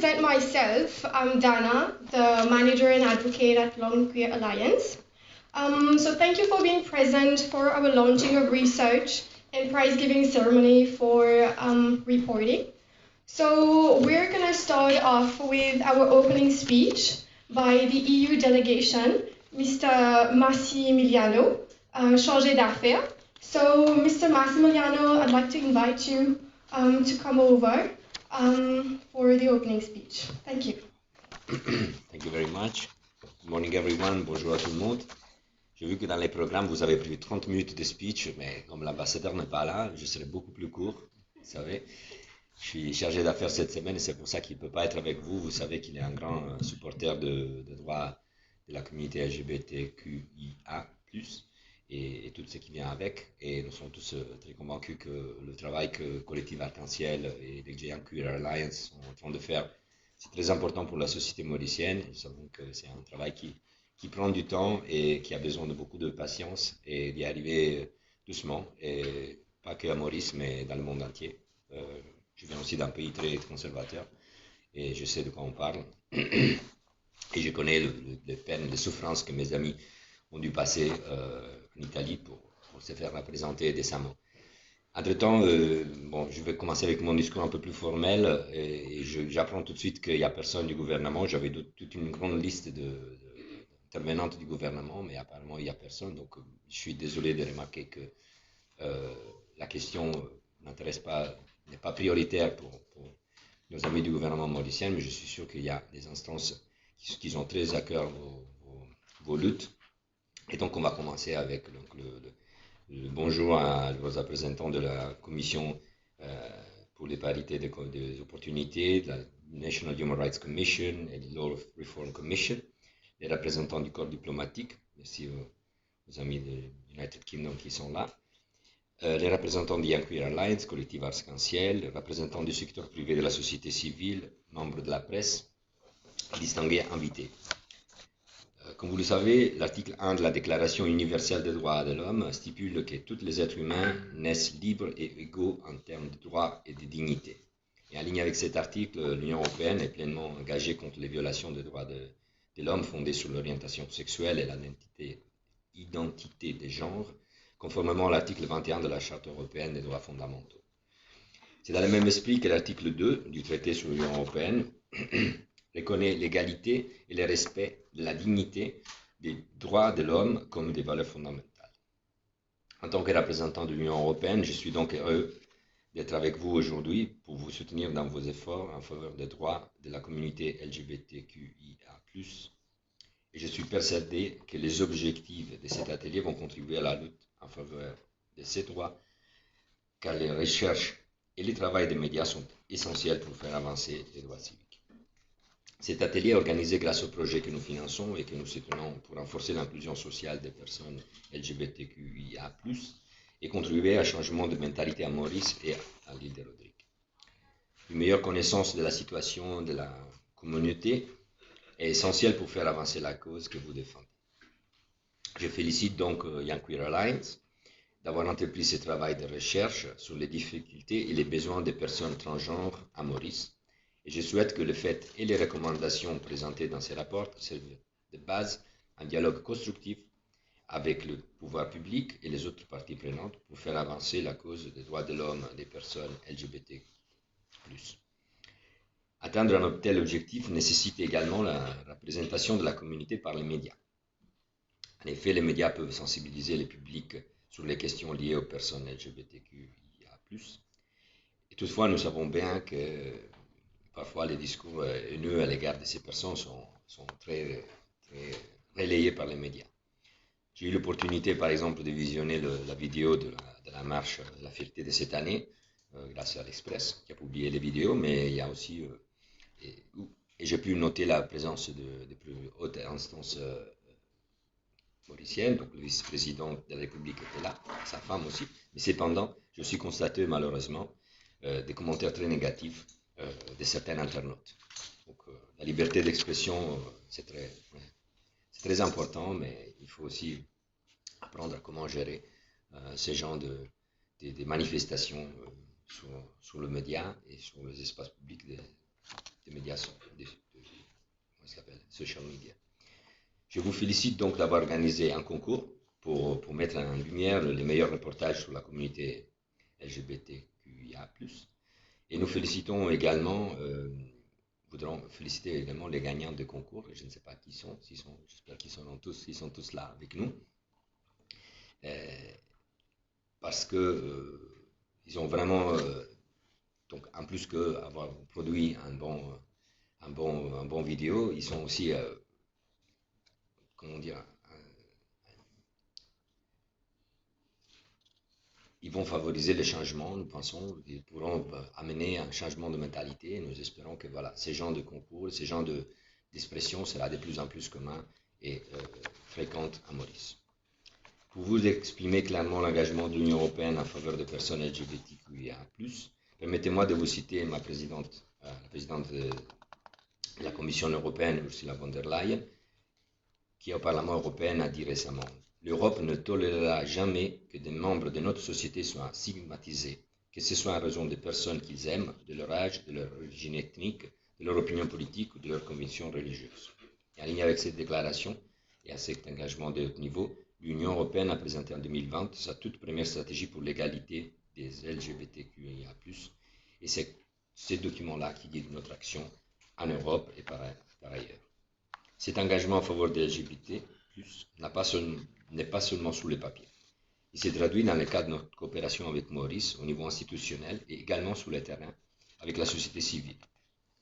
present myself. I'm Dana, the manager and advocate at Long Queer Alliance. So thank you for being present for our launching of research and prize-giving ceremony for reporting. So we're going to start off with our opening speech by the EU delegation, Mr. Massimiliano, chargé d'affaires. So Mr. Massimiliano, I'd like to invite you to come over for the opening speech. Thank you. Thank you very much. Good morning everyone, bonjour à tout le monde. J'ai vu que dans les programmes, vous avez prévu 30 minutes de speech, mais comme l'ambassadeur n'est pas là, je serai beaucoup plus court, vous savez. Je suis chargé d'affaires cette semaine et c'est pour ça qu'il ne peut pas être avec vous. Vous savez qu'il est un grand supporter des droits de la communauté LGBTQIA+, et tout ce qui vient avec. Et nous sommes tous très convaincus que le travail que Collectif Arc-en-Ciel et les Young Queer Alliance sont en train de faire, c'est très important pour la société mauricienne. Nous savons que c'est un travail qui prend du temps et qui a besoin de beaucoup de patience et d'y arriver doucement, et pas que à Maurice, mais dans le monde entier. Je viens aussi d'un pays très conservateur et je sais de quoi on parle. Et je connais les peines, les souffrances que mes amis ont dû passer en Italie pour se faire représenter décemment. Entre-temps, bon, je vais commencer avec mon discours un peu plus formel et j'apprends tout de suite qu'il n'y a personne du gouvernement. J'avais toute une grande liste d'intervenantes du gouvernement, mais apparemment il n'y a personne. Donc je suis désolé de remarquer que la question n'intéresse pas, n'est pas prioritaire pour nos amis du gouvernement mauricien, mais je suis sûr qu'il y a des instances qui ont très à cœur vos luttes. Et donc on va commencer avec le bonjour à vos représentants de la Commission pour les parités des opportunités, de la National Human Rights Commission et de Law Reform Commission, les représentants du corps diplomatique, merci aux amis de United Kingdom qui sont là, les représentants de Young Queer Alliance, Collectif Arc-en-Ciel, les représentants du secteur privé de la société civile, membres de la presse, distingués invités. Comme vous le savez, l'article 1 de la Déclaration universelle des droits de l'homme stipule que tous les êtres humains naissent libres et égaux en termes de droits et de dignité. Et en ligne avec cet article, l'Union européenne est pleinement engagée contre les violations des droits de l'homme fondées sur l'orientation sexuelle et l'identité des genres, conformément à l'article 21 de la Charte européenne des droits fondamentaux. C'est dans le même esprit que l'article 2 du traité sur l'Union européenne reconnaît l'égalité et le respect de la dignité des droits de l'homme comme des valeurs fondamentales. En tant que représentant de l'Union européenne, je suis donc heureux d'être avec vous aujourd'hui pour vous soutenir dans vos efforts en faveur des droits de la communauté LGBTQIA+. Et je suis persuadé que les objectifs de cet atelier vont contribuer à la lutte en faveur de ces droits, car les recherches et le travail des médias sont essentiels pour faire avancer les droits civiques. Cet atelier est organisé grâce au projet que nous finançons et que nous soutenons pour renforcer l'inclusion sociale des personnes LGBTQIA+, et contribuer à un changement de mentalité à Maurice et à l'île de Rodrigue. Une meilleure connaissance de la situation de la communauté est essentielle pour faire avancer la cause que vous défendez. Je félicite donc Young Queer Alliance d'avoir entrepris ce travail de recherche sur les difficultés et les besoins des personnes transgenres à Maurice, et je souhaite que le fait et les recommandations présentées dans ces rapports servent de base à un dialogue constructif avec le pouvoir public et les autres parties prenantes pour faire avancer la cause des droits de l'homme des personnes LGBT+. Atteindre un tel objectif nécessite également la représentation de la communauté par les médias. En effet, les médias peuvent sensibiliser le public sur les questions liées aux personnes LGBTQIA+. Et toutefois, nous savons bien que parfois les discours haineux à l'égard de ces personnes sont très relayés par les médias. J'ai eu l'opportunité, par exemple, de visionner la vidéo de la marche de la fierté de cette année, grâce à l'Express, qui a publié les vidéos, mais il y a aussi... et j'ai pu noter la présence de plus hautes instances mauriciennes, donc le vice-président de la République était là, sa femme aussi, mais cependant, je suis constaté malheureusement des commentaires très négatifs de certains internautes. Donc la liberté d'expression, c'est très important, mais il faut aussi apprendre à comment gérer ces genres de manifestations sur le média et sur les espaces publics des médias, comment ça s'appelle, social media. Je vous félicite donc d'avoir organisé un concours pour mettre en lumière les meilleurs reportages sur la communauté LGBTQIA+. Et nous félicitons également, voudrons féliciter également les gagnants de concours. Je ne sais pas qui sont, j'espère qu'ils sont tous là avec nous. Parce que ils ont vraiment, donc en plus qu'avoir produit un bon vidéo, ils sont aussi, comment dire, ils vont favoriser les changements, nous pensons, ils pourront amener un changement de mentalité. Nous espérons que voilà, ces genres de concours, ces genres d'expression sera de plus en plus commun et fréquente à Maurice. Pour vous exprimer clairement l'engagement de l'Union européenne en faveur des personnes LGBTQIA+, permettez-moi de vous citer la présidente de la Commission européenne, Ursula von der Leyen, qui au Parlement européen a dit récemment: l'Europe ne tolérera jamais que des membres de notre société soient stigmatisés, que ce soit en raison des personnes qu'ils aiment, de leur âge, de leur origine ethnique, de leur opinion politique ou de leurs convictions religieuses. Et en ligne avec cette déclaration et à cet engagement de haut niveau, l'Union européenne a présenté en 2020 sa toute première stratégie pour l'égalité des LGBTQIA+, et c'est ce document-là qui guide notre action en Europe et par ailleurs. Cet engagement en faveur des LGBT+, n'est pas seulement sous les papiers. Il s'est traduit dans le cadre de notre coopération avec Maurice au niveau institutionnel et également sur le terrain avec la société civile.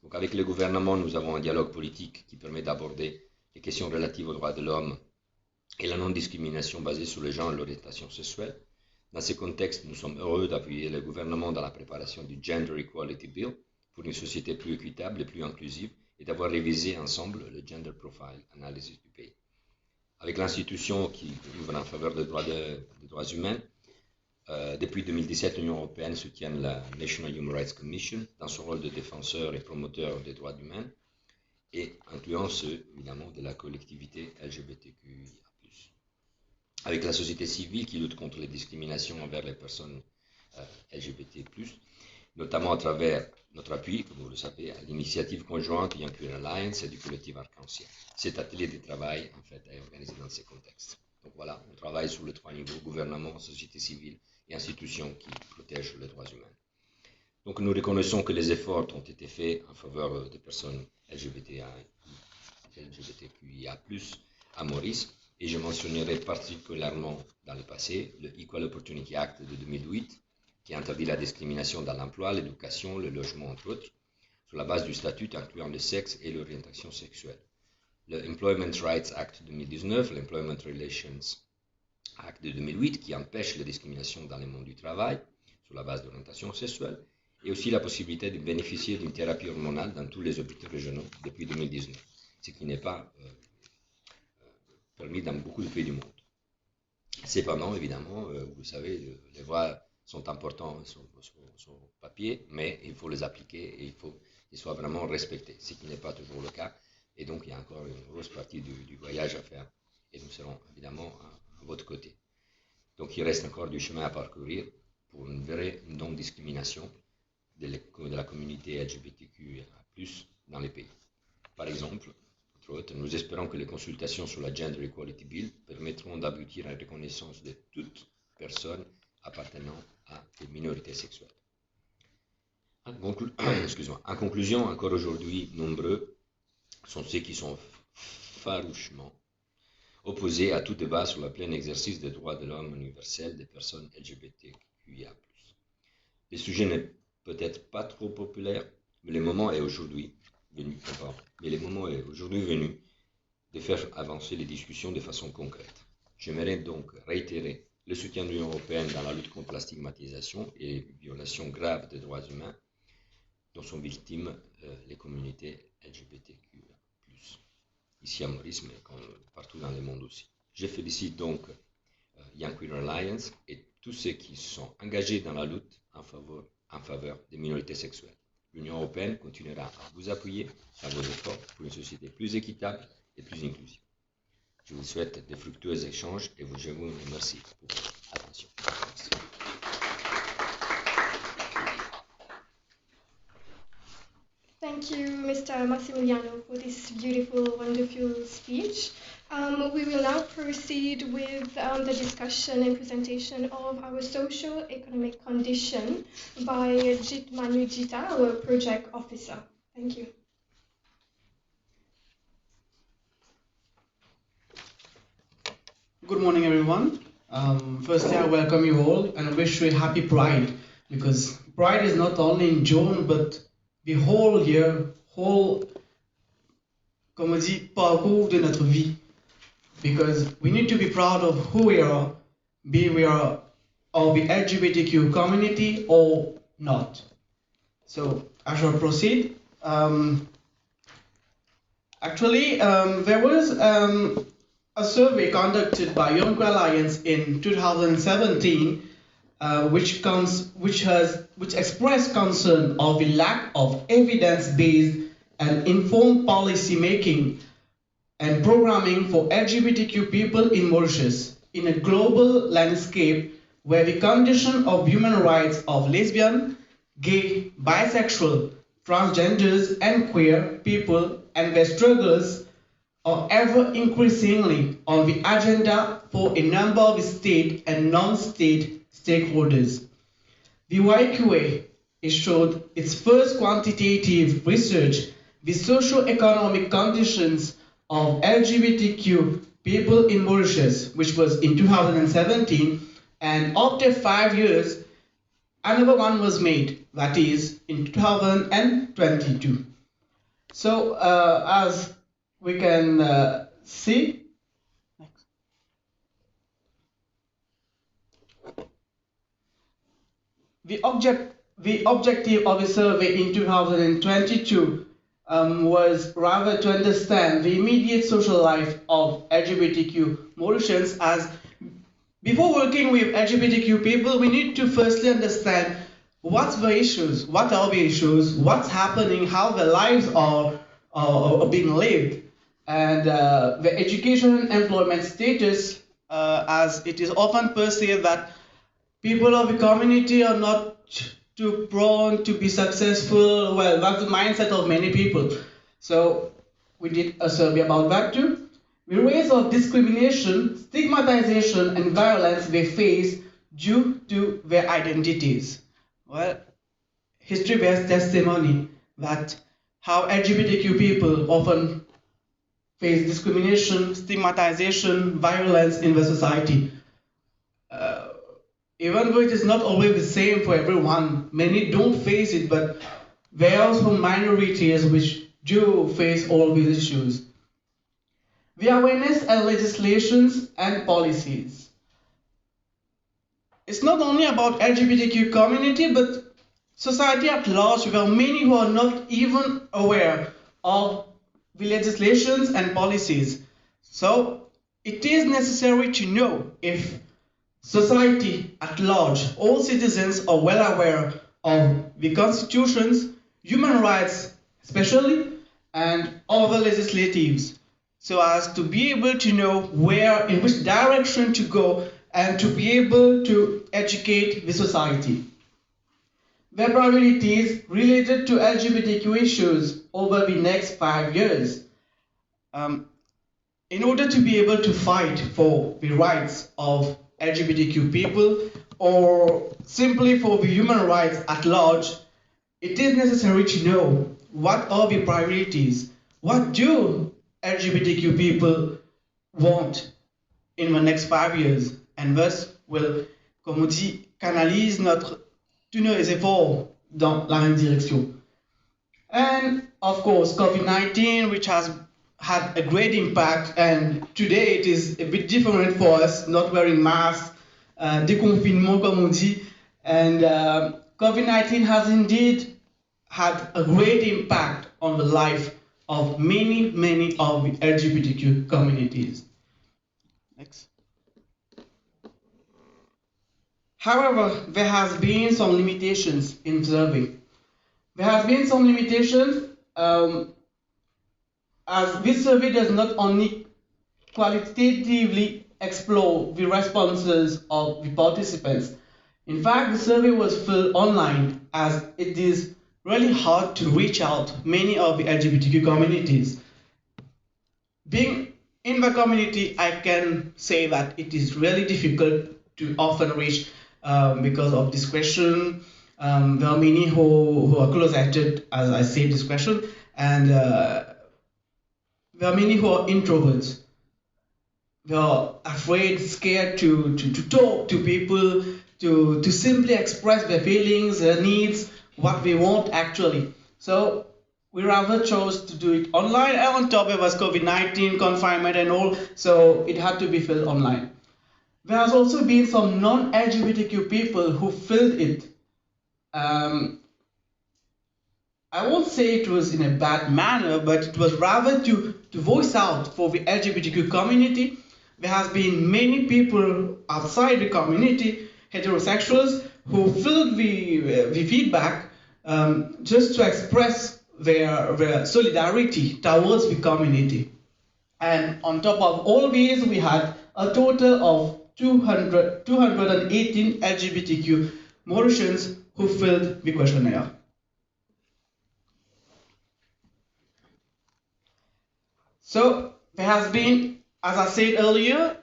Donc avec le gouvernement, nous avons un dialogue politique qui permet d'aborder les questions relatives aux droits de l'homme et la non-discrimination basée sur le genre et l'orientation sexuelle. Dans ce contexte, nous sommes heureux d'appuyer le gouvernement dans la préparation du Gender Equality Bill pour une société plus équitable et plus inclusive et d'avoir révisé ensemble le Gender Profile Analysis du pays. Avec l'institution qui ouvre en faveur des droits humains, depuis 2017, l'Union européenne soutient la National Human Rights Commission dans son rôle de défenseur et promoteur des droits humains, et incluant ceux, évidemment, de la collectivité LGBTQIA+. Avec la société civile qui lutte contre les discriminations envers les personnes LGBT+, notamment à travers notre appui, comme vous le savez, à l'initiative conjointe Young Queer Alliance et du collectif Arc-en-Ciel. Cet atelier de travail, en fait, est organisé dans ces contextes. Donc voilà, on travaille sur les trois niveaux: gouvernement, société civile et institutions qui protègent les droits humains. Donc nous reconnaissons que les efforts ont été faits en faveur des personnes LGBTQIA+ à Maurice, et je mentionnerai particulièrement dans le passé le Equal Opportunity Act de 2008, qui interdit la discrimination dans l'emploi, l'éducation, le logement, entre autres, sur la base du statut incluant le sexe et l'orientation sexuelle. Le Employment Rights Act de 2019, l'Employment Relations Act de 2008, qui empêche la discrimination dans le monde du travail sur la base de l'orientation sexuelle, et aussi la possibilité de bénéficier d'une thérapie hormonale dans tous les hôpitaux régionaux depuis 2019, ce qui n'est pas permis dans beaucoup de pays du monde. Cependant, évidemment, vous savez, les voix sont importantes sur papier, mais il faut les appliquer et il faut qu'ils soient vraiment respectés, ce qui n'est pas toujours le cas. Et donc, il y a encore une grosse partie du voyage à faire, et nous serons évidemment à votre côté. Donc, il reste encore du chemin à parcourir pour une vraie non-discrimination de la communauté LGBTQIA+, dans les pays. Par exemple, entre autres, nous espérons que les consultations sur la Gender Equality Bill permettront d'aboutir à la reconnaissance de toute personne appartenant à des minorités sexuelles. En conclusion, encore aujourd'hui, nombreux sont ceux qui sont farouchement opposés à tout débat sur le plein exercice des droits de l'homme universel des personnes LGBTQIA+. Le sujet n'est peut-être pas trop populaire, mais le moment est aujourd'hui venu, de faire avancer les discussions de façon concrète. J'aimerais donc réitérer le soutien de l'Union européenne dans la lutte contre la stigmatisation et les violations graves des droits humains dont sont victimes les communautés LGBTQIA+, ici à Maurice, mais partout dans le monde aussi. Je félicite donc Young Queer Alliance et tous ceux qui sont engagés dans la lutte en faveur des minorités sexuelles. L'Union européenne continuera à vous appuyer dans vos efforts pour une société plus équitable et plus inclusive. Je vous souhaite de fructueux échanges et je vous remercie pour votre attention. Merci. Thank thank you, Mr. Massimiliano, for this beautiful, wonderful speech. We will now proceed with the discussion and presentation of our socio-economic condition by Jit Manujita, our project officer. Thank you. Good morning, everyone. Firstly, I welcome you all and wish you a happy Pride, because Pride is not only in June, but the whole year, comme on dit, parcours de notre vie. Because we need to be proud of who we are, be we are of the LGBTQ community or not. So I shall proceed. There was a survey conducted by Young Alliance in 2017, which expressed concern of the lack of evidence-based and informed policy making and programming for LGBTQ people in Mauritius in a global landscape where the condition of human rights of lesbian, gay, bisexual, transgenders, and queer people and their struggles are ever increasingly on the agenda for a number of state and non-state stakeholders. The YQA issued its first quantitative research, the socio-economic conditions of LGBTQ people in Mauritius, which was in 2017, and after 5 years, another one was made, that is, in 2022. So, as we can see, the objective of the survey in 2022 was rather to understand the immediate social life of LGBTQ Mauritians, as before working with LGBTQ people, we need to firstly understand what's the issues, what are the issues, what's happening, how their lives are being lived, and the education and employment status, as it is often perceived that people of the community are not too prone to be successful. Well, that's the mindset of many people. So we did a survey about that too. The rates of discrimination, stigmatization, and violence they face due to their identities. Well, history bears testimony that how LGBTQ people often face discrimination, stigmatization, violence in the society. Even though it is not always the same for everyone, many don't face it, but there are also minorities which do face all these issues. The awareness and legislations and policies. It's not only about LGBTQ community, but society at large. There are many who are not even aware of the legislations and policies. So it is necessary to know if society at large, all citizens are well aware of the constitutions, human rights especially, and other legislatives, so as to be able to know where, in which direction to go, and to be able to educate the society. Their priorities related to LGBTQ issues over the next 5 years. In order to be able to fight for the rights of LGBTQ people, or simply for the human rights at large, it is necessary to know what are the priorities, what do LGBTQ people want in the next 5 years, and thus will, comme on dit, canalise tous nos efforts dans la même direction. And of course, COVID-19, which has had a great impact, and today it is a bit different for us, not wearing masks, déconfinement comme on dit, and COVID-19 has indeed had a great impact on the life of many of the LGBTQ communities. Next. However, there has been some limitations in survey. There has been some limitations as this survey does not only qualitatively explore the responses of the participants. In fact, the survey was filled online, as it is really hard to reach out many of the LGBTQ communities. Being in the community, I can say that it is really difficult to often reach because of discretion. There are many who are close-acted, as I say, discretion, and there are many who are introverts. They are afraid, scared to talk to people, to simply express their feelings, their needs, what they want actually. So we rather chose to do it online, and on top it was COVID-19 confinement and all, so it had to be filled online. There has also been some non-LGBTQ people who filled it. I won't say it was in a bad manner, but it was rather to voice out for the LGBTQ community. There has been many people outside the community, heterosexuals, who filled the feedback just to express their solidarity towards the community. And on top of all these, we had a total of 218 LGBTQ Mauritians who filled the questionnaire. So there has been, as I said earlier,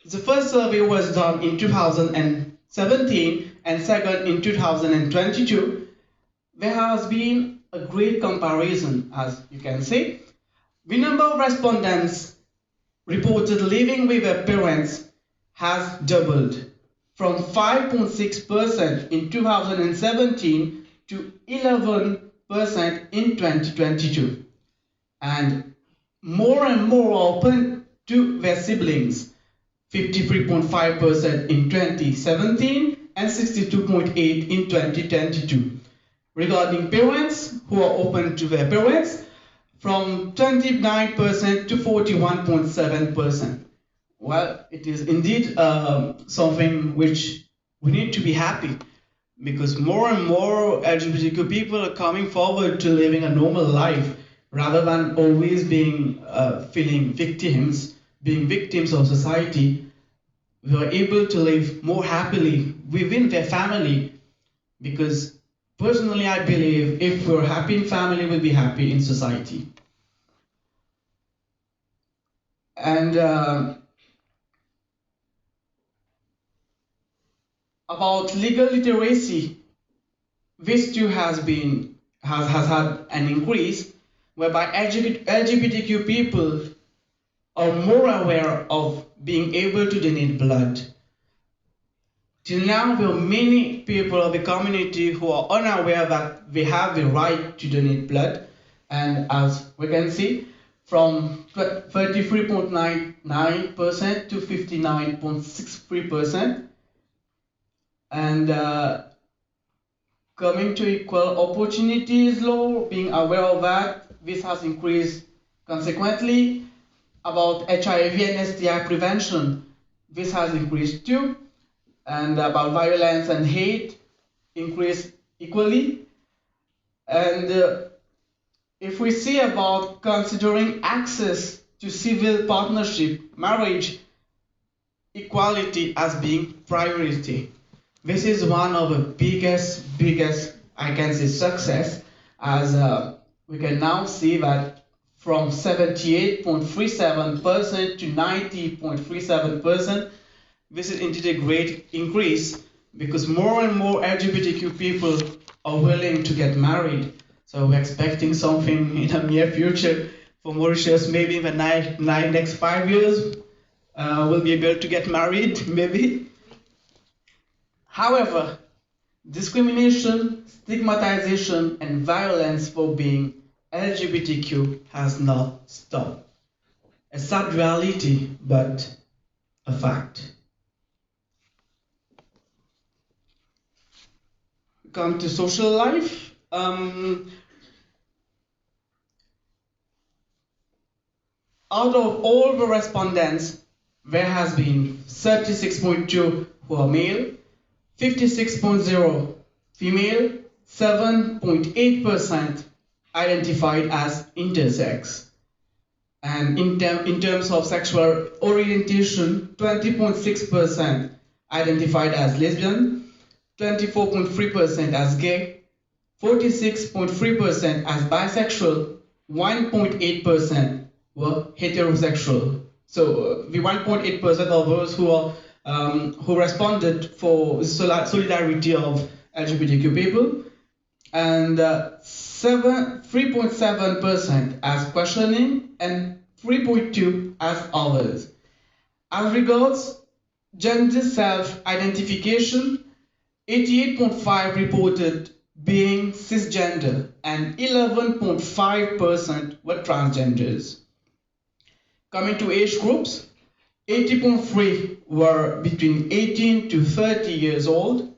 the first survey was done in 2017 and second in 2022. There has been a great comparison, as you can see. The number of respondents reported living with their parents has doubled from 5.6% in 2017 to 11% in 2022. And more and more open to their siblings, 53.5% in 2017 and 62.8% in 2022. Regarding parents who are open to their parents, from 29% to 41.7%. Well, it is indeed something which we need to be happy, because more and more LGBTQ people are coming forward to living a normal life rather than always being feeling victims, being victims of society. They are able to live more happily within their family, because personally I believe if we're happy in family, we'll be happy in society. And about legal literacy, this too has had an increase, whereby LGBTQ people are more aware of being able to donate blood. Till now, there are many people of the community who are unaware that they have the right to donate blood, and as we can see, from 33.99% to 59.63%. And coming to equal opportunities law, being aware of that, this has increased consequently. About HIV and STI prevention, this has increased too. And about violence and hate, increased equally. And if we see about considering access to civil partnership, marriage, equality as being priority, this is one of the biggest, I can say, success, as we can now see that from 78.37% to 90.37%, this is indeed a great increase, because more and more LGBTQ people are willing to get married. So we're expecting something in the near future for Mauritius, maybe in the next 5 years, we'll be able to get married, maybe. However, discrimination, stigmatization, and violence for being LGBTQ has not stopped. A sad reality, but a fact. Come to social life. Out of all the respondents, there has been 36.2 who are male, 56.0 female, 7.8% identified as intersex. And in terms of sexual orientation, 20.6% identified as lesbian, 24.3% as gay, 46.3% as bisexual, 1.8% were heterosexual. So the 1.8% of those who responded for solidarity of LGBTQ people, and 3.7% as questioning, and 3.2% as others. As regards gender self-identification, 88.5% reported being cisgender, and 11.5% were transgenders. Coming to age groups, 80.3% were between 18 to 30 years old,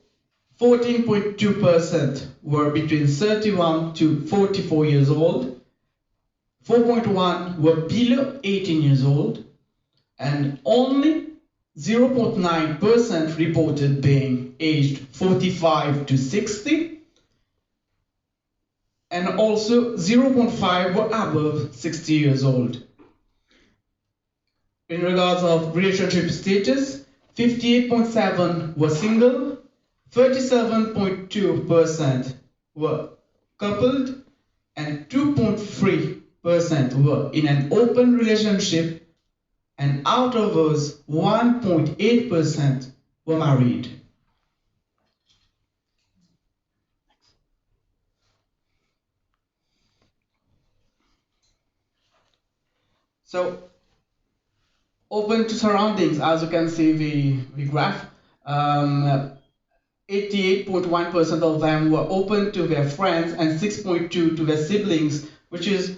14.2% were between 31 to 44 years old, 4.1% were below 18 years old, and only 0.9% reported being aged 45 to 60, and also 0.5% were above 60 years old. In regards of relationship status, 58.7% were single, 37.2% were coupled, and 2.3% were in an open relationship, and out of those, 1.8% were married. So, open to surroundings, as you can see the graph, 88.1% of them were open to their friends and 6.2% to their siblings, which is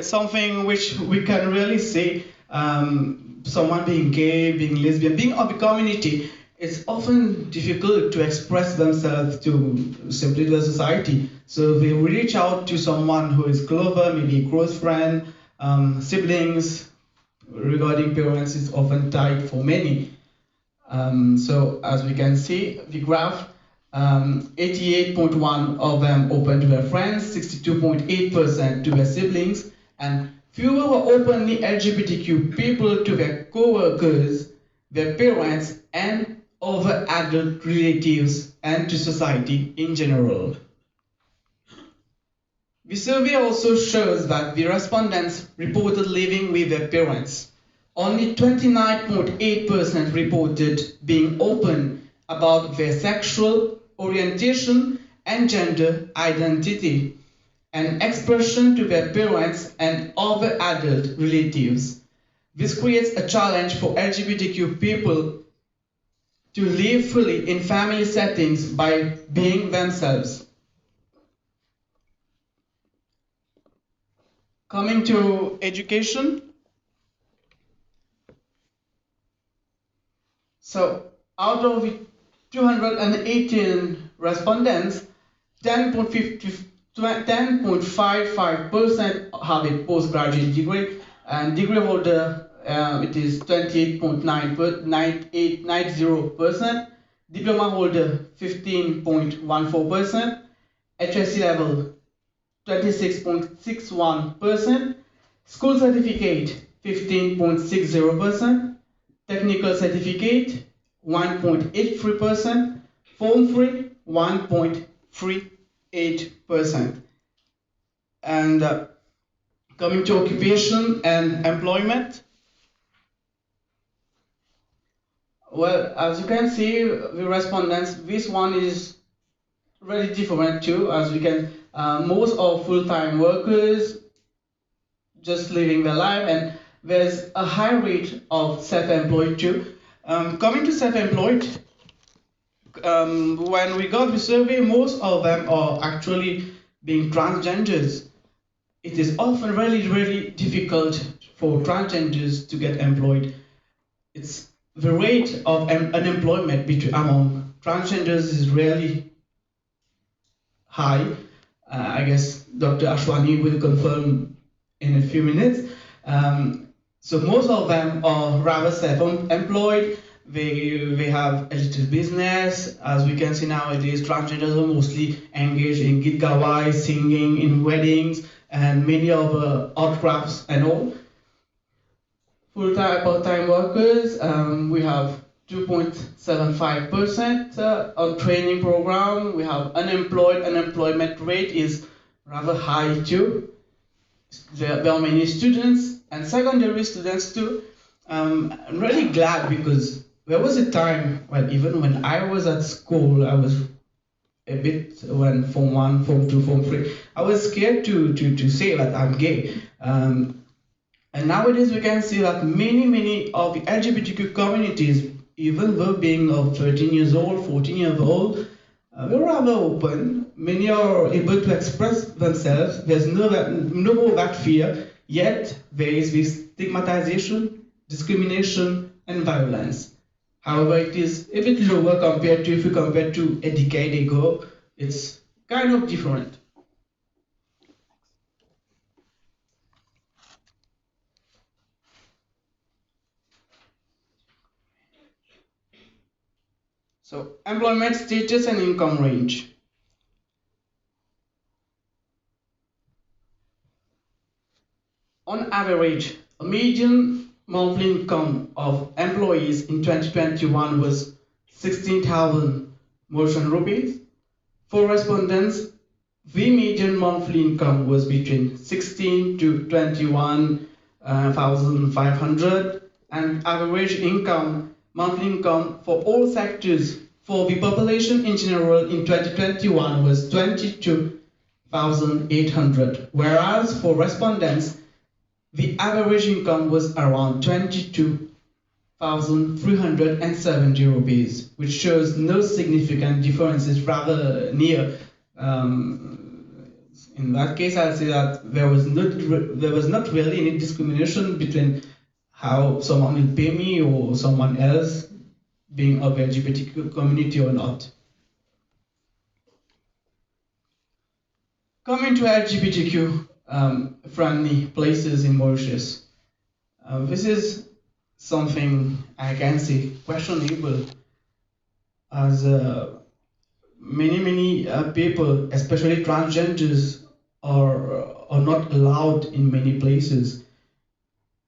something which we can really say. Someone being gay, being lesbian, being of the community, it's often difficult to express themselves to simply the society. So they reach out to someone who is closer, maybe a close friend, siblings. Regarding parents, is often tight for many. So as we can see, the graph, 88.1% of them open to their friends, 62.8% to their siblings, and fewer were openly LGBTQ people to their co-workers, their parents, and other adult relatives, and to society in general. The survey also shows that the respondents reported living with their parents. Only 29.8% reported being open about their sexual orientation and gender identity, and expression to their parents and other adult relatives. This creates a challenge for LGBTQ people to live fully in family settings by being themselves. Coming to education. So out of the 218 respondents, 10.55% have a postgraduate degree, and degree holder it is 28.90%, diploma holder 15.14%, HSC level 26.61%, school certificate 15.60%, technical certificate 1.83%, Form 3 1.38%. And coming to occupation and employment, well, as you can see, the respondents, this one is really different too, as we can, most are full-time workers, just living their life, and there's a high rate of self-employed too. Coming to self-employed, when we got the survey, most of them are actually being transgenders. It is often really difficult for transgenders to get employed. It's the rate of unemployment among transgenders is really high. I guess Dr. Ashwani will confirm in a few minutes. So most of them are rather self-employed. They have a little business. As we can see nowadays, transgenders are mostly engaged in git gawai, singing, in weddings, and many other art crafts and all. Full-time, part-time workers, we have 2.75% on training program. We have unemployment rate is rather high too. There are many students and secondary students too. I'm really glad because there was a time when even when I was at school, I was a bit when Form 1, Form 2, Form 3, I was scared to say that I'm gay. And nowadays we can see that many of the LGBTQ communities, even though being of 13 years old, 14 years old, they're rather open. Many are able to express themselves. There's no more that fear, yet there is this stigmatization, discrimination, and violence. However, it is a bit lower compared to if you compare to a decade ago. It's kind of different. So, employment status and income range. On average, a median monthly income of employees in 2021 was 16,000 Mauritian rupees. For respondents, the median monthly income was between 16 to 21,500, and average income, monthly income for all sectors for the population in general in 2021 was 22,800, whereas for respondents, the average income was around 22,370 rupees, which shows no significant differences, rather near. In that case, I'll say that there was not really any discrimination between how someone will pay me or someone else being of LGBTQ community or not. Coming to LGBTQ friendly places in Mauritius. This is something I can say questionable, as many people, especially transgenders, are not allowed in many places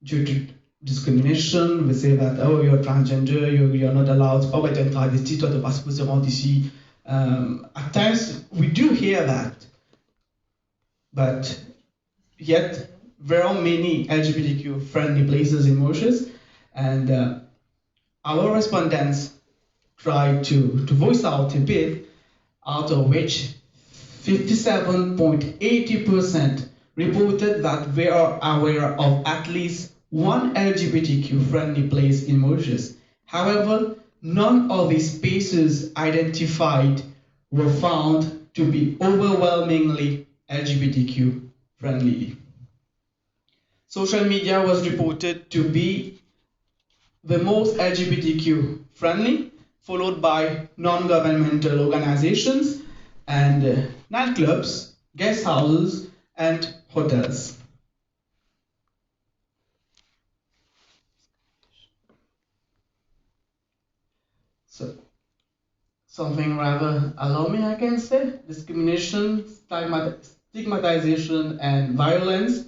due to discrimination. We say that, oh, you're transgender, you're not allowed. Oh, but you're travesti, toi, t'es pas supposé rentrer ici. At times, we do hear that. But yet, there are many LGBTQ friendly places in Mauritius, and our respondents try to voice out a bit, out of which 57.80% reported that they are aware of at least one LGBTQ friendly place in Mauritius. However, none of these spaces identified were found to be overwhelmingly LGBTQ friendly. Social media was reported to be the most LGBTQ friendly, followed by non-governmental organizations and nightclubs, guest houses, and hotels. So, something rather alarming, I can say: discrimination, stigmatization, and violence.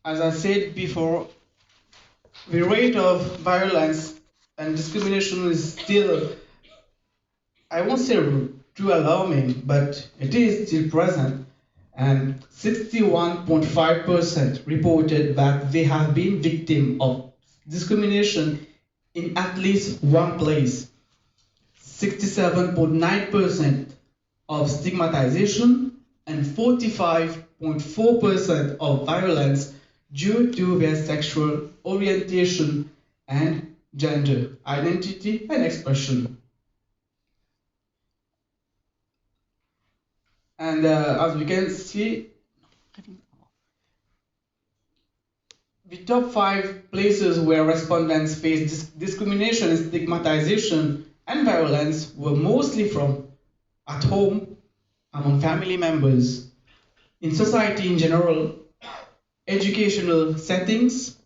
As I said before, the rate of violence and discrimination is still, I won't say too alarming, but it is still present. And 61.5% reported that they have been victim of discrimination in at least one place. 67.9% of stigmatization and 45.4% of violence due to their sexual orientation and gender identity and expression. And as we can see, the top 5 places where respondents faced discrimination and stigmatization and violence were mostly from at home, among family members, in society in general, educational settings,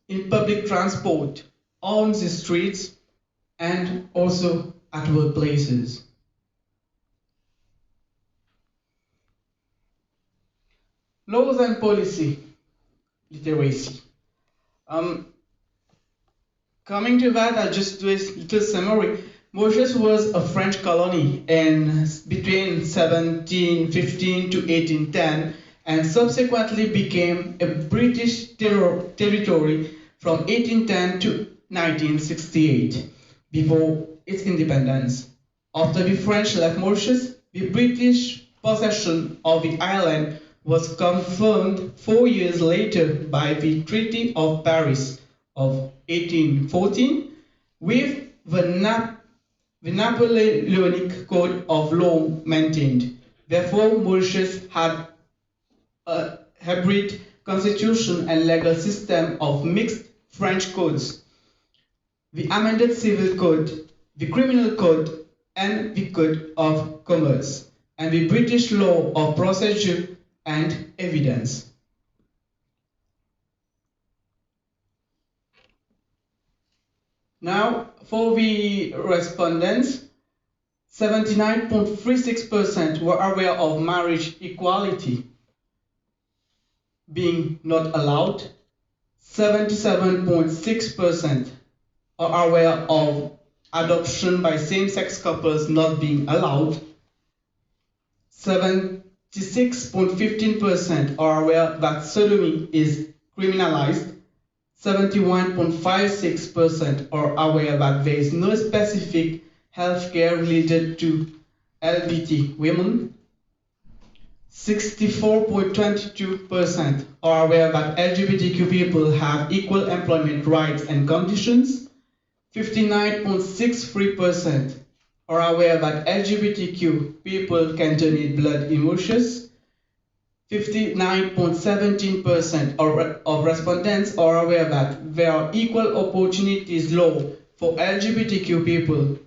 in public transport, on the streets, and also at workplaces. Laws and policy literacy. Coming to that, I'll just do a little summary. Mauritius was a French colony in between 1715 to 1810 and subsequently became a British territory from 1810 to 1968 before its independence. After the French left Mauritius, the British possession of the island was confirmed 4 years later by the Treaty of Paris of 1814 with the Napoleonic Code of Law maintained. Therefore, Mauritius had a hybrid constitution and legal system of mixed French codes, the amended civil code, the criminal code, and the code of commerce, and the British law of procedure and evidence. Now, for the respondents, 79.36% were aware of marriage equality being not allowed. 77.6% are aware of adoption by same-sex couples not being allowed. 76.15% are aware that sodomy is criminalized. 71.56% are aware that there is no specific healthcare related to LGBT women. 64.22% are aware that LGBTQ people have equal employment rights and conditions. 59.63% are aware that LGBTQ people can donate blood in Mauritius. 59.17% of respondents are aware that there are equal opportunities law for LGBTQ people,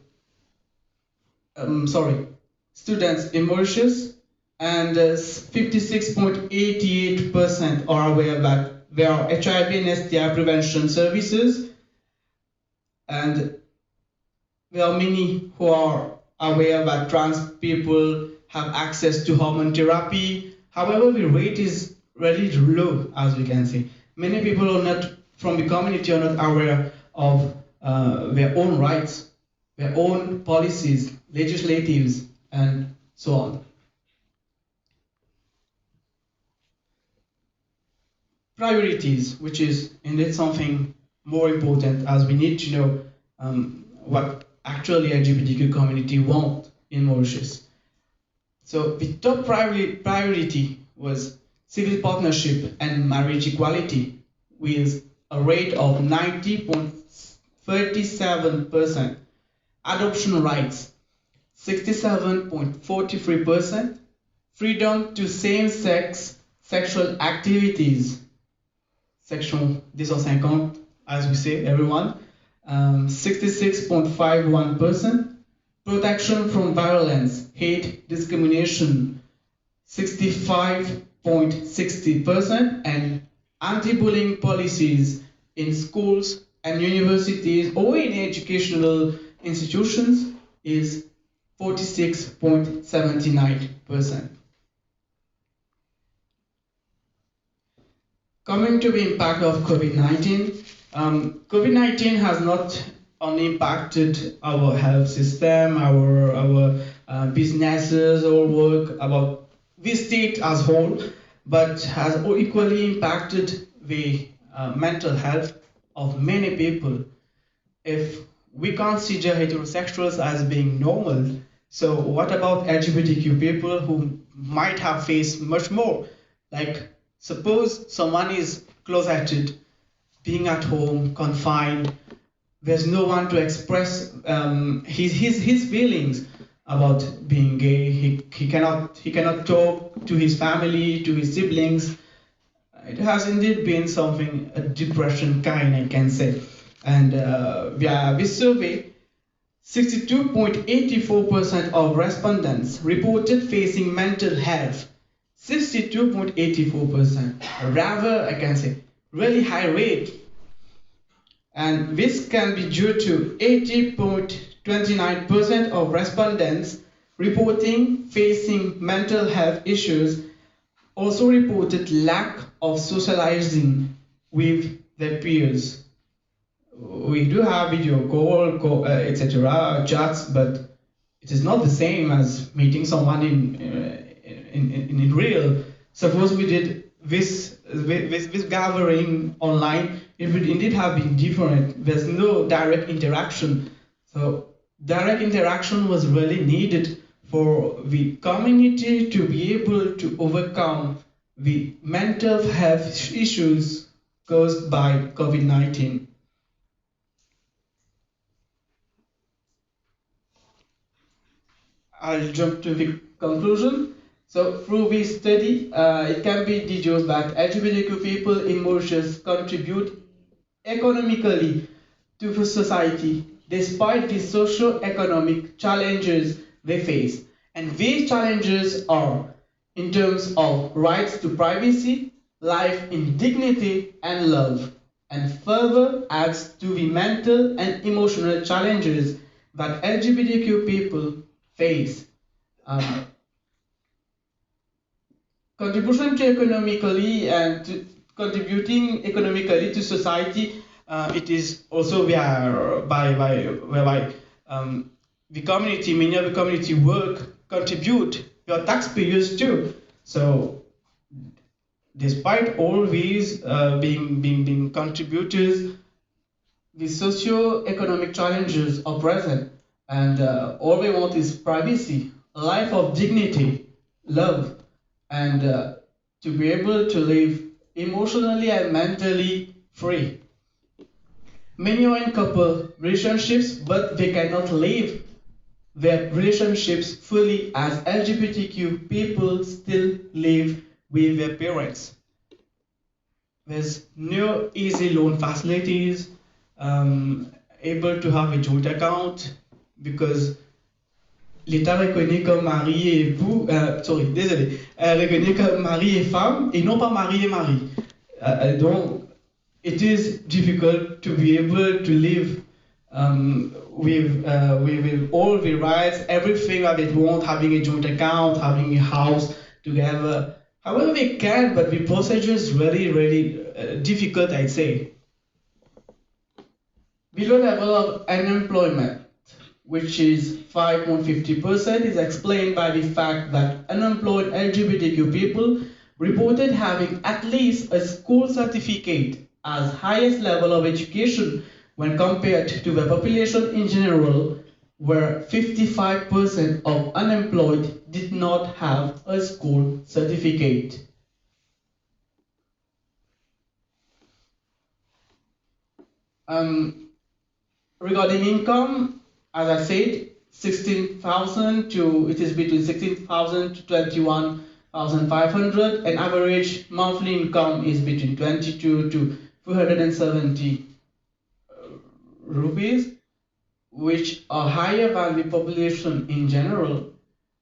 students in Mauritius, and 56.88% are aware that there are HIV and STI prevention services, and there are many who are aware that trans people have access to hormone therapy. However, the rate is really low, as we can see. Many people are not from the community are not aware of their own rights, their own policies, legislatives, and so on. Priorities, which is indeed something more important, as we need to know what actually LGBTQ community want in Mauritius. So the top priority was civil partnership and marriage equality with a rate of 90.37%, adoption rights 67.43%, freedom to same-sex sexual activities, section 250, as we say, everyone, 66.51%, protection from violence, hate, discrimination, 65.60%, and anti-bullying policies in schools and universities or in educational institutions is 46.79%. Coming to the impact of COVID-19, COVID-19 has not only impacted our health system, our businesses, our work, about the state as a whole, but has equally impacted the mental health of many people. If we consider heterosexuals as being normal, so what about LGBTQ people who might have faced much more? Like, suppose someone is closeted, being at home, confined, there's no one to express his feelings about being gay. He cannot talk to his family, to his siblings. It has indeed been something, a depression kind, I can say. And via this survey, 62.84% of respondents reported facing mental health. 62.84%, rather, I can say, really high rate. And this can be due to 80.29% of respondents reporting facing mental health issues also reported lack of socializing with their peers. we do have video call, etc., chats, but it is not the same as meeting someone in real. Suppose we did this gathering online, it would indeed have been different. There's no direct interaction. So direct interaction was really needed for the community to be able to overcome the mental health issues caused by COVID-19. I'll jump to the conclusion. So through this study, it can be deduced that LGBTQ people in Mauritius contribute economically to the society despite the socio-economic challenges they face. And these challenges are in terms of rights to privacy, life in dignity and love, and further adds to the mental and emotional challenges that LGBTQ people face. Contribution to economically and to contributing economically to society, it is also whereby the community, many of the community work, contribute, your taxpayers too. So despite all these being contributors, the socio-economic challenges are present, and all they want is privacy, life of dignity, love, and to be able to live emotionally and mentally free. Many are in couple relationships, but they cannot live their relationships fully as LGBTQ people still live with their parents. There's no easy loan facilities, able to have a joint account because l'État reconnaît comme mari et époux, reconnaît comme mari et femme et non pas mari et mari. Donc, it is difficult to be able to live with all the rights, everything that they want, having a joint account, having a house together. However, they can, but the procedure is really difficult, I'd say. The low level of unemployment, which is 5.50%, is explained by the fact that unemployed LGBTQ people reported having at least a school certificate as highest level of education when compared to the population in general, where 55% of unemployed did not have a school certificate. Regarding income, as I said, 16,000 to it is between 16,000 to 21,500, and average monthly income is between 22 to 370 rupees, which are higher than the population in general.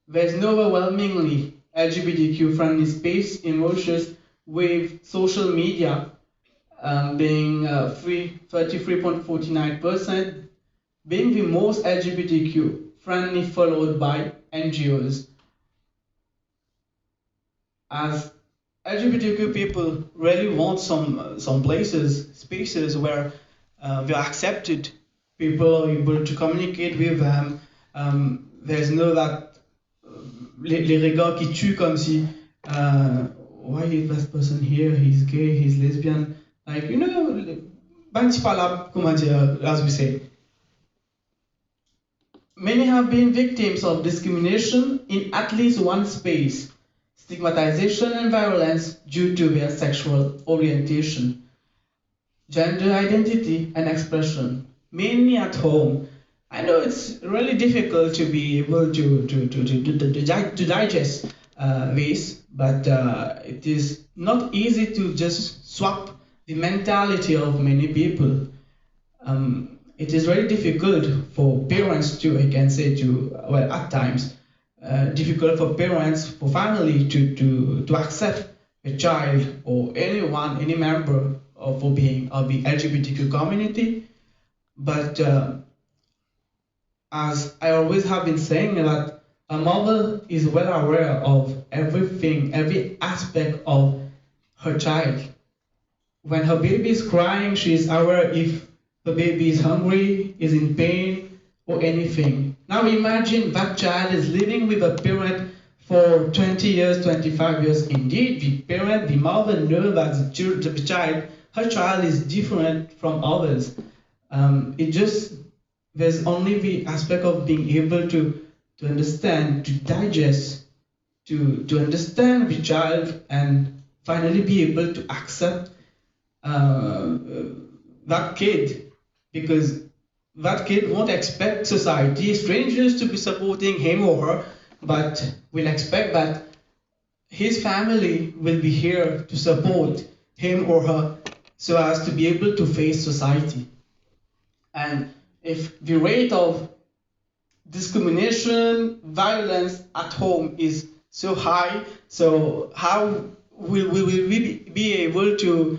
There's no overwhelmingly LGBTQ friendly space in Mauritius, with social media being 33.49%, being the most LGBTQ friendly, followed by NGOs. As LGBTQ people really want some places, spaces where they're accepted, people are able to communicate with them. There's no that les regards qui tuent comme si why is that person here, he's gay, he's lesbian, like, you know, comment dire, as we say. Many have been victims of discrimination in at least one space, stigmatization and violence due to their sexual orientation, gender identity and expression, mainly at home. I know it's really difficult to be able to digest this, but it is not easy to just swap the mentality of many people. It is very difficult for parents to, I can say, well, at times, difficult for parents, for family to accept a child or anyone, any member of being of the LGBTQ community. But as I always have been saying, that a mother is well aware of everything, every aspect of her child. When her baby is crying, she is aware if the baby is hungry, is in pain, or anything. Now imagine that child is living with a parent for 20 years, 25 years. Indeed, the parent, the mother knows that her child is different from others. There's only the aspect of being able to understand, to digest, to understand the child, and finally be able to accept that kid, because that kid won't expect society, strangers, to be supporting him or her, but will expect that his family will be here to support him or her so as to be able to face society. And if the rate of discrimination, violence at home is so high, so how will we be able to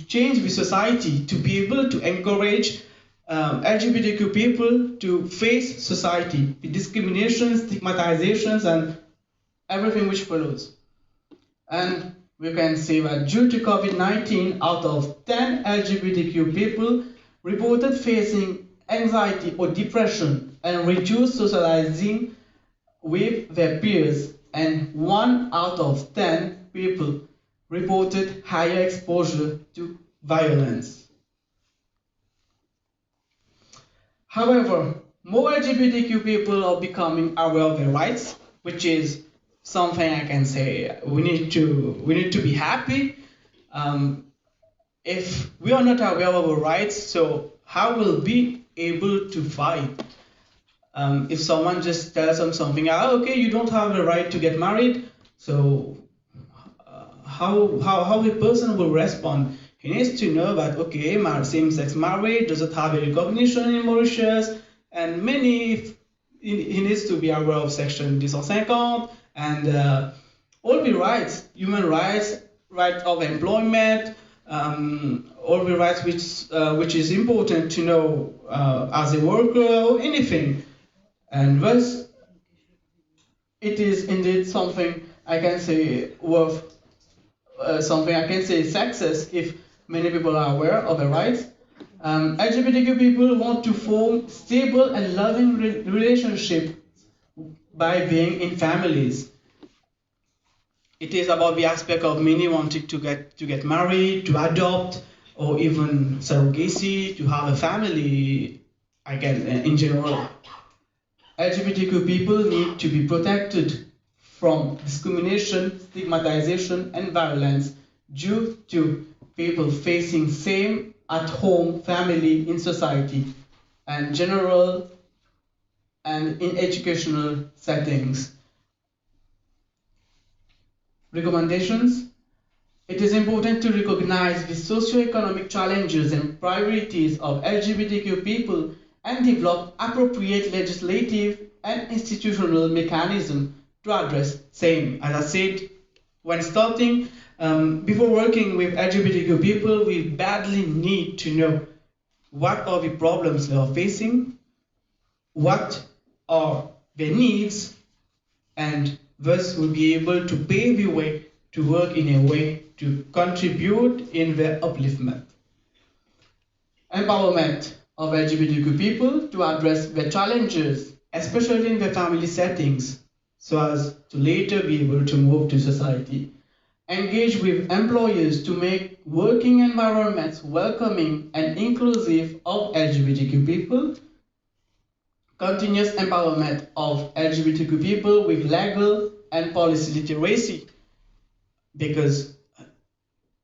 change the society, to be able to encourage LGBTQ people to face society, the discrimination, stigmatizations, and everything which follows. And we can say that due to COVID-19, out of 10 LGBTQ people reported facing anxiety or depression and reduced socializing with their peers, and 1 out of 10 people reported higher exposure to violence. However, more LGBTQ people are becoming aware of their rights, which is something I can say we need to be happy. If we are not aware of our rights, so how will we be able to fight? If someone just tells them something, okay, you don't have the right to get married, so how a person will respond? He needs to know that, okay, same-sex marriage doesn't have a recognition in Mauritius, and he needs to be aware of Section 250 and all the rights, human rights, right of employment, all the rights which is important to know as a worker or anything. And thus, it is indeed something I can say worth something I can say success if many people are aware of the rights. LGBTQ people want to form stable and loving relationships by being in families. It is about the aspect of many wanting to get married, to adopt, or even surrogacy, to have a family, again, in general. LGBTQ people need to be protected from discrimination, stigmatization, and violence due to people facing same at-home family in society and general and in educational settings. Recommendations. It is important to recognize the socio-economic challenges and priorities of LGBTQ people and develop appropriate legislative and institutional mechanisms to address same. As I said, when starting, before working with LGBTQ people, we badly need to know what are the problems they are facing, what are their needs, and thus we'll be able to pave the way to work in a way to contribute in their upliftment. Empowerment of LGBTQ people to address their challenges, especially in their family settings, so as to later be able to move to society. Engage with employers to make working environments welcoming and inclusive of LGBTQ people. Continuous empowerment of LGBTQ people with legal and policy literacy, because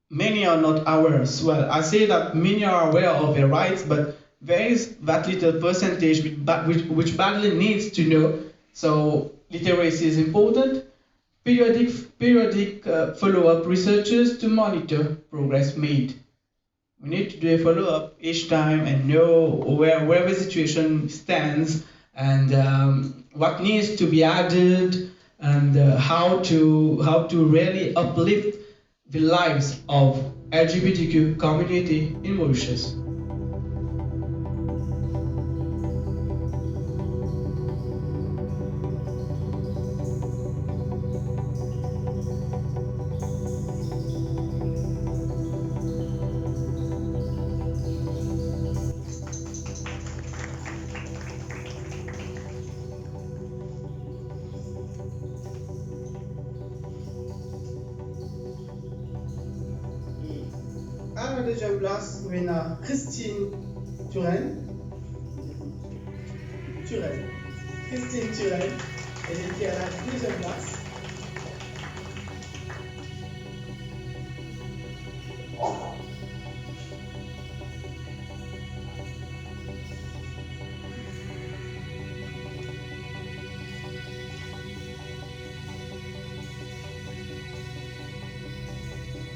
many are not aware as well. I say that many are aware of their rights, but there is that little percentage which badly needs to know. So literacy is important. Periodic follow-up researches to monitor progress made. We need to do a follow-up each time and know where the situation stands and what needs to be added and how to really uplift the lives of LGBTQ community in Mauritius. deuxième place, on a Christine Turenne. Christine Turenne, elle était à la deuxième place.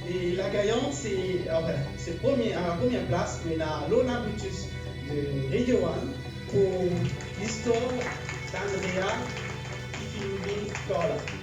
Et la gagnante, c'est à la première place, mais la Lona Brutus de Radio One pour l'histoire d'Andrea qui finit Corla.